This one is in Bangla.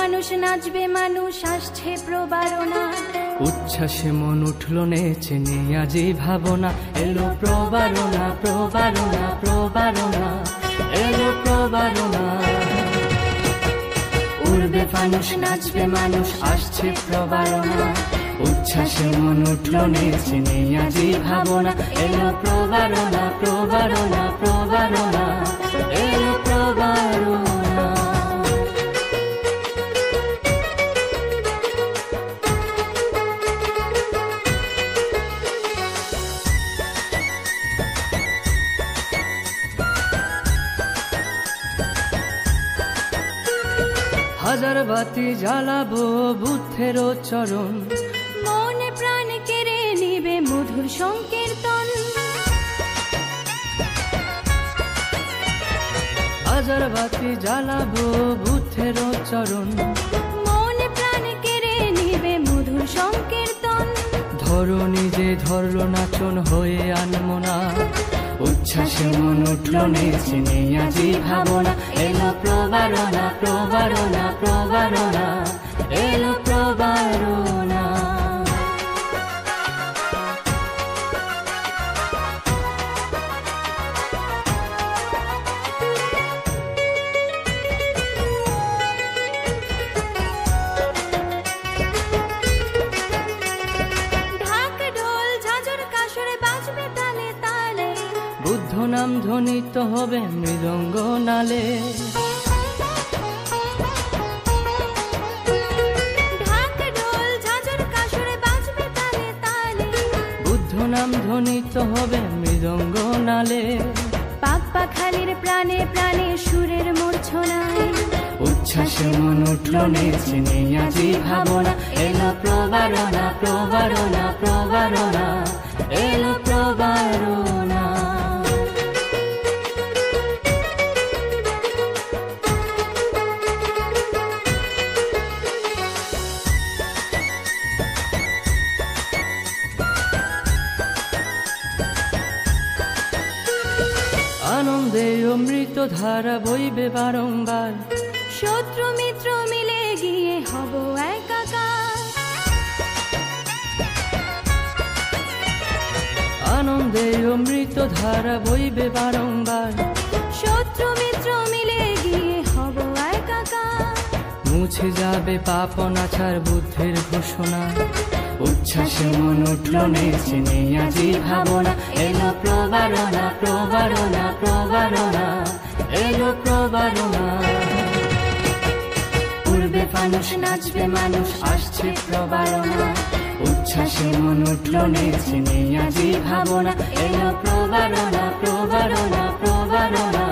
ফানুষ নাচবে মানুষ আসছে প্রবারণা উচ্ছ্বাসে মন উঠল নেচে নেই আজি ভাবনা এলো প্রবারণা প্রবারণা প্রবারণা এলো প্রবারণা উড়বে ফানুষ নাচবে মানুষ আসছে প্রবারণা উচ্ছ্বাসে মন উঠল নেচে নেই আজি ভাবনা এলো প্রবারণা প্রবারণা প্রবারণা এলো প্রবারণা হাজার বাতি জ্বালাবো বুদ্ধের চরণ মনে প্রাণ কেড়ে নিবে মধুর সংকীর্তন হাজার বাতি জ্বালাবো বুদ্ধের চরণ মনে প্রাণ কেড়ে নিবে মধুর সংকীর্তন ধরণী যে ধরল নাচন হয়ে আনমনা উচ্ছ্বাসে মন উঠল নেচে নেই আজি ভাবনা এলো প্রবারণা প্রবারণা প্রবারণা এলো প্রবারণা বুদ্ধ নাম ধ্বনিত হবে মৃদঙ্গ নালে বুদ্ধ নাম ধ্বনিত হবে মৃদঙ্গ নালে পাপ্পা খালির প্রাণে প্রাণে সুরের মূর্ছনায় উচ্ছ্বাসে মন উঠল নেচে নেই আজি ভাবনা এলো প্রবারণা প্রবারণা প্রবারণা এলো প্রবারণা আনন্দে অমৃত ধারা বইবে বারংবার শত্রু মিত্র মিলে গিয়ে হব একাকার আনন্দে অমৃত ধারা বইবে বারংবার শত্রু মিত্র মিলে গিয়ে হব একাকার মুছে যাবে পাপ অনাচার বুদ্ধের ঘোষণা উচ্ছ্বাসে মন উঠল নেচে নেই আজি ভাবনা এলো প্রবারণা প্রবারণা প্রবারণা এলো প্রবারণা উড়বে ফানুষ নাচবে মানুষ আসছে প্রবারণা উচ্ছ্বাসে মন উঠল নেচে নেই আজি ভাবনা এলো প্রবারণা প্রবারণা প্রবারণা